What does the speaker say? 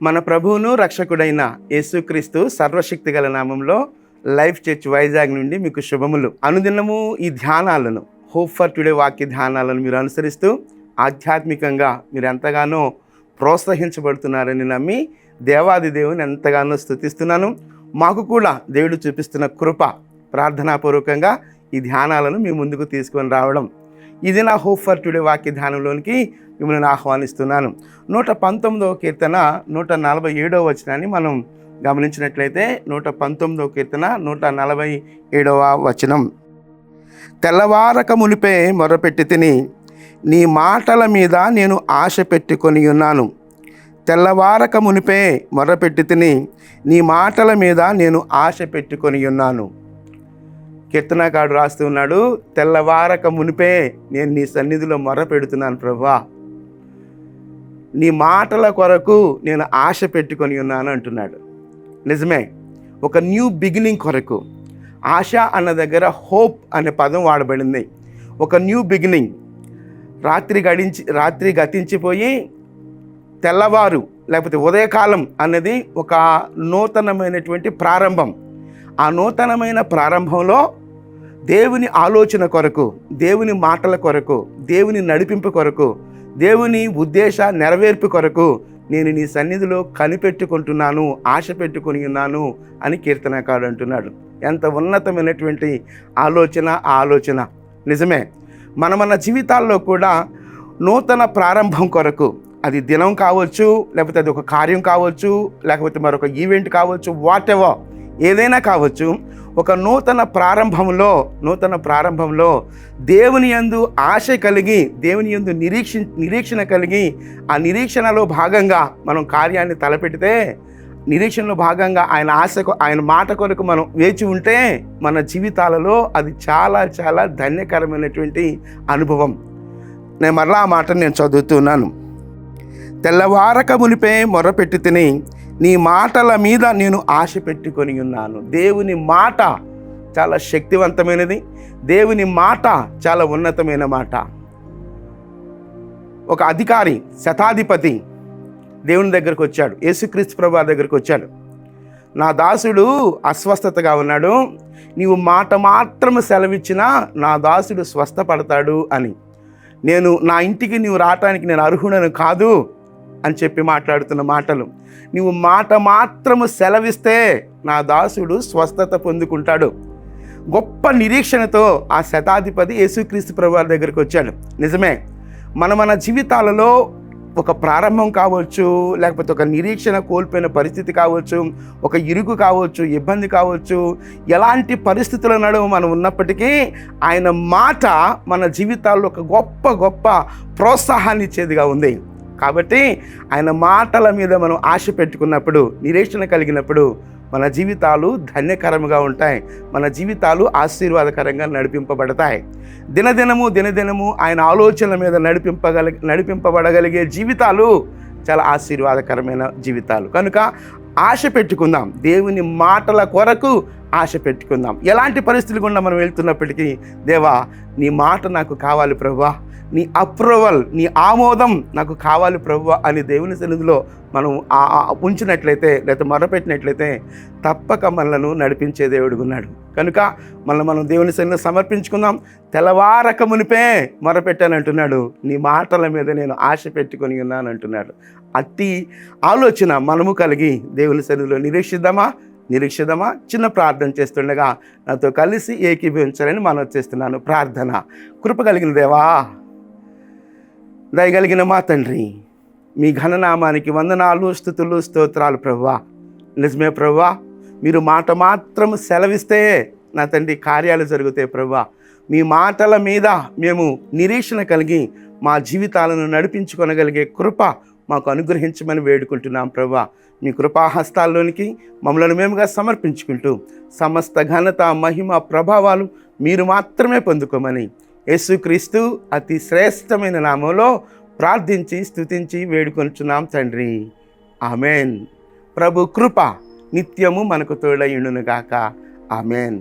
మన ప్రభువును రక్షకుడైన యేసుక్రీస్తు సర్వశక్తి గల నామంలో లైఫ్ చర్చ్ వైజాగ్ నుండి మీకు శుభములు. అనుదినము ఈ ధ్యానాలను, హోప్ ఫర్ టుడే వాక్య ధ్యానాలను మీరు అనుసరిస్తూ ఆధ్యాత్మికంగా మీరు ఎంతగానో ప్రోత్సహించబడుతున్నారని నమ్మి దేవాది దేవుని ఎంతగానో స్తుతిస్తున్నాను. మాకు కూడా దేవుడు చూపిస్తున్న కృప, ప్రార్థనాపూర్వకంగా ఈ ధ్యానాలను మీ ముందుకు తీసుకొని రావడం, ఇది నా హోప్ ఫర్ టుడే వాక్య ధ్యానంలోనికి మిమ్మల్ని ఆహ్వానిస్తున్నాను. 119వ కీర్తన 147వ వచనాన్ని మనం గమనించినట్లయితే 119వ కీర్తన 147వ వచనం. తెల్లవారక మునిపే మొరపెట్టి తిని నీ మాటల మీద నేను ఆశ పెట్టుకొని ఉన్నాను. తెల్లవారక మునిపే మొరపెట్టి తిని నీ మాటల మీద నేను ఆశ పెట్టుకొని ఉన్నాను. కీర్తనకారుడు రాస్తూ ఉన్నాడు, తెల్లవారక మునిపే నేను నీ సన్నిధిలో మొర పెడుతున్నాను ప్రభువా, నీ మాటల కొరకు నేను ఆశ పెట్టుకొని ఉన్నాను అంటున్నాడు. నిజమే, ఒక న్యూ బిగినింగ్ కొరకు. ఆశ అన్న దగ్గర హోప్ అనే పదం వాడబడింది. ఒక న్యూ బిగినింగ్. రాత్రి గతించిపోయి తెల్లవారు లేకపోతే ఉదయకాలం అన్నది ఒక నూతనమైనటువంటి ప్రారంభం. ఆ నూతనమైన ప్రారంభంలో దేవుని ఆలోచన కొరకు, దేవుని మాటల కొరకు, దేవుని నడిపింపు కొరకు, దేవుని ఉద్దేశ నెరవేర్పు కొరకు నేను నీ సన్నిధిలో కనిపెట్టుకుంటున్నాను, ఆశ పెట్టుకుని ఉన్నాను అని కీర్తనకారుడు అంటున్నాడు. ఎంత ఉన్నతమైనటువంటి ఆలోచన. నిజమే, మన జీవితాల్లో కూడా నూతన ప్రారంభం కొరకు, అది దినం కావచ్చు, లేకపోతే అది ఒక కార్యం కావచ్చు, లేకపోతే మరొక ఈవెంట్ కావచ్చు, వాట్ ఎవర్ ఏదైనా కావచ్చు, ఒక నూతన ప్రారంభంలో దేవుని యందు ఆశ కలిగి, దేవుని యందు నిరీక్షణ కలిగి, ఆ నిరీక్షణలో భాగంగా మనం కార్యాన్ని తలపెడితే, నిరీక్షణలో భాగంగా ఆయన మాట కొరకు మనం వేచి ఉంటే మన జీవితాలలో అది చాలా చాలా ధన్యకరమైనటువంటి అనుభవం. నేను మరలా ఆ మాటను నేను చదువుతున్నాను. తెల్లవారక మునిపే మొరపెట్టి తిని నీ మాటల మీద నేను ఆశ పెట్టుకొని ఉన్నాను. దేవుని మాట చాలా శక్తివంతమైనది. దేవుని మాట చాలా ఉన్నతమైన మాట. ఒక అధికారి, శతాధిపతి దేవుని దగ్గరకు వచ్చాడు, యేసుక్రీస్తు ప్రభువు దగ్గరకు వచ్చాడు. నా దాసుడు అస్వస్థతగా ఉన్నాడు, నీవు మాట మాత్రం సెలవిచ్చినా నా దాసుడు స్వస్థపడతాడు అని. నా ఇంటికి నీవు రావటానికి నేను అర్హుడను కాదు అని చెప్పి మాట్లాడుతున్న మాటలు. నీవు మాట మాత్రము సెలవిస్తే నా దాసుడు స్వస్థత పొందుకుంటాడు. గొప్ప నిరీక్షణతో ఆ శతాధిపతి యేసుక్రీస్తు ప్రభువు దగ్గరికి వచ్చాడు. నిజమే, మన జీవితాలలో ఒక ప్రారంభం కావచ్చు, లేకపోతే ఒక నిరీక్షణ కోల్పోయిన పరిస్థితి కావచ్చు, ఒక ఇరుకు కావచ్చు, ఇబ్బంది కావచ్చు, ఎలాంటి పరిస్థితుల నడుమ మనం ఉన్నప్పటికీ ఆయన మాట మన జీవితాల్లో ఒక గొప్ప ప్రోత్సాహాన్ని ఇచ్చేదిగా ఉంది. కాబట్టి ఆయన మాటల మీద మనం ఆశ పెట్టుకున్నప్పుడు, నిరీక్షణ కలిగినప్పుడు మన జీవితాలు ధన్యకరంగా ఉంటాయి. మన జీవితాలు ఆశీర్వాదకరంగా నడిపింపబడతాయి. దినదినము ఆయన ఆలోచనల మీద నడిపింపబడగలిగే జీవితాలు చాలా ఆశీర్వాదకరమైన జీవితాలు. కనుక ఆశ పెట్టుకుందాం, దేవుని మాటల కొరకు ఆశ పెట్టుకుందాం. ఎలాంటి పరిస్థితులు గుండా మనం వెళ్తున్నప్పటికీ, దేవా నీ మాట నాకు కావాలి ప్రభువా, నీ అప్రూవల్, నీ ఆమోదం నాకు కావాలి ప్రభువా అని దేవుని సన్నిధిలో మనం ఉంచినట్లయితే, లేకపోతే మొరపెట్టినట్లయితే తప్పక మనలను నడిపించే దేవుడు ఉన్నాడు. కనుక మనం దేవుని సన్నిధిలో సమర్పించుకుందాం. తెల్లవారక మునిపే మొరపెట్టానంటున్నాడు, నీ మాటల మీద నేను ఆశ పెట్టుకొని ఉన్నాను అంటున్నాడు. అట్టి ఆలోచన మనము కలిగి దేవుని సన్నిధిలో నిరీక్షిద్దామా? చిన్న ప్రార్థన చేస్తుండగా నాతో కలిసి ఏకీభవించాలని మనం చేస్తున్నాను. ప్రార్థన. కృప కలిగిన దేవా, దయగలిగిన మా తండ్రి, మీ ఘననామానికి వందనాలు, స్తుతులు, స్తోత్రాలు ప్రభువా. నిజమే ప్రభువా, మీరు మాట మాత్రం సెలవిస్తే నా తండ్రి కార్యాలు జరుగుతాయి ప్రభువా. మీ మాటల మీద మేము నిరీక్షణ కలిగి మా జీవితాలను నడిపించుకొనగలిగే కృప మాకు అనుగ్రహించమని వేడుకుంటున్నాం ప్రభువా. మీ కృపాహస్తాల్లోనికి మమ్మల్ని మేముగా సమర్పించుకుంటూ సమస్త ఘనత, మహిమ, ప్రభావాలు మీరు మాత్రమే పొందుకోమని యేసుక్రీస్తు అతి శ్రేష్టమైన నామంలో ప్రార్థించి స్తుతించి వేడుకొంచున్నాం తండ్రి. ఆమెన్. ప్రభు కృప నిత్యము మనకు తోడయుండును గాక. ఆమెన్.